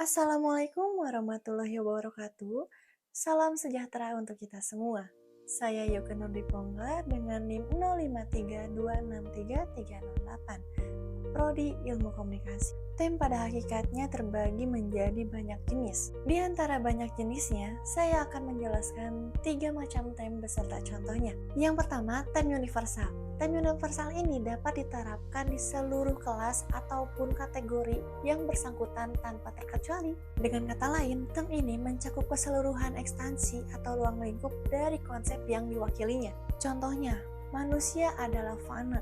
Assalamualaikum warahmatullahi wabarakatuh. Salam sejahtera untuk kita semua. Saya Yoga Nurdipongga dengan NIM 0532633308. Prodi Ilmu Komunikasi. Tem pada hakikatnya terbagi menjadi banyak jenis. Di antara banyak jenisnya, saya akan menjelaskan 3 macam tem beserta contohnya. Yang pertama, tem universal. Tem universal ini dapat diterapkan di seluruh kelas ataupun kategori yang bersangkutan tanpa terkecuali. Dengan kata lain, tem ini mencakup keseluruhan ekstansi atau ruang lingkup dari konsep yang diwakilinya. Contohnya, manusia adalah fana.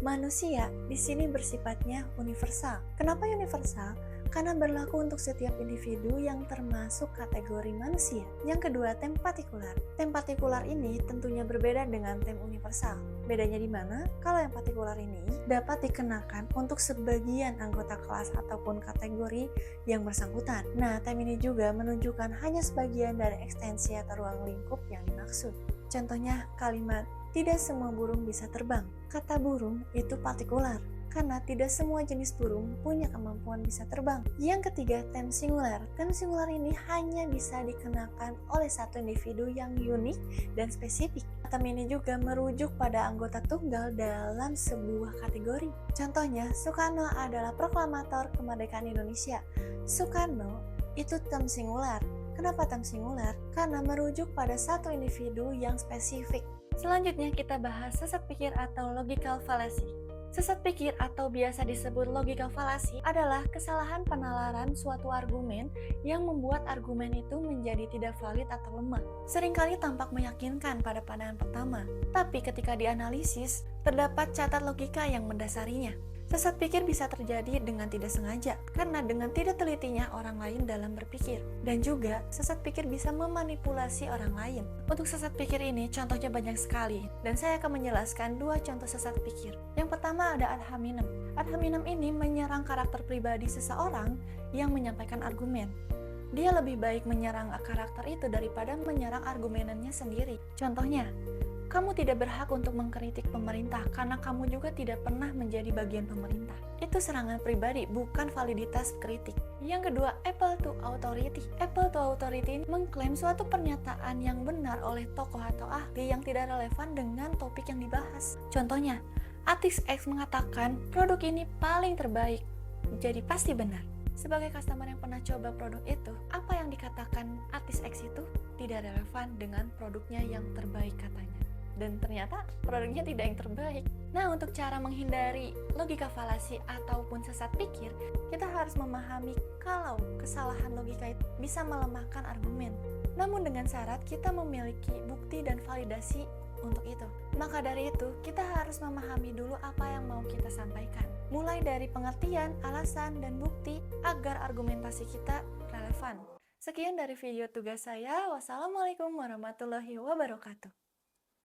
Manusia di sini bersifatnya universal. Kenapa universal? Karena berlaku untuk setiap individu yang termasuk kategori manusia. Yang kedua, tem partikular. Tem partikular ini tentunya berbeda dengan tem universal. Bedanya di mana? Kalau yang partikular ini dapat dikenakan untuk sebagian anggota kelas ataupun kategori yang bersangkutan. Nah, tem ini juga menunjukkan hanya sebagian dari ekstensi atau ruang lingkup yang dimaksud. Contohnya kalimat, tidak semua burung bisa terbang. Kata burung itu partikular, karena tidak semua jenis burung punya kemampuan bisa terbang. Yang ketiga, tem singular. Tem singular ini hanya bisa dikenakan oleh satu individu yang unik dan spesifik. Tem ini juga merujuk pada anggota tunggal dalam sebuah kategori. Contohnya, Soekarno adalah proklamator kemerdekaan Indonesia. Soekarno itu tem singular. Kenapa tem singular? Karena merujuk pada satu individu yang spesifik. Selanjutnya kita bahas sesat pikir atau logical fallacy. Sesat pikir atau biasa disebut logical fallacy adalah kesalahan penalaran suatu argumen yang membuat argumen itu menjadi tidak valid atau lemah. Seringkali tampak meyakinkan pada pandangan pertama, tapi ketika dianalisis, terdapat catat logika yang mendasarinya. Sesat pikir bisa terjadi dengan tidak sengaja, karena dengan tidak telitinya orang lain dalam berpikir. Dan juga, sesat pikir bisa memanipulasi orang lain. Untuk sesat pikir ini, contohnya banyak sekali, dan saya akan menjelaskan 2 contoh sesat pikir. Yang pertama ada ad hominem. Ad hominem ini menyerang karakter pribadi seseorang yang menyampaikan argumen. Dia lebih baik menyerang karakter itu daripada menyerang argumenannya sendiri. Contohnya, kamu tidak berhak untuk mengkritik pemerintah karena kamu juga tidak pernah menjadi bagian pemerintah. Itu serangan pribadi, bukan validitas kritik. Yang kedua, apple to authority. Apple to authority mengklaim suatu pernyataan yang benar oleh tokoh atau ahli yang tidak relevan dengan topik yang dibahas. Contohnya, artis X mengatakan produk ini paling terbaik, jadi pasti benar. Sebagai customer yang pernah coba produk itu, apa yang dikatakan artis X itu tidak relevan dengan produknya yang terbaik katanya. Dan ternyata produknya tidak yang terbaik. Nah, untuk cara menghindari logika falasi ataupun sesat pikir, kita harus memahami kalau kesalahan logika itu bisa melemahkan argumen. Namun dengan syarat kita memiliki bukti dan validasi untuk itu. Maka dari itu, kita harus memahami dulu apa yang mau kita sampaikan. Mulai dari pengertian, alasan, dan bukti agar argumentasi kita relevan. Sekian dari video tugas saya. Wassalamualaikum warahmatullahi wabarakatuh.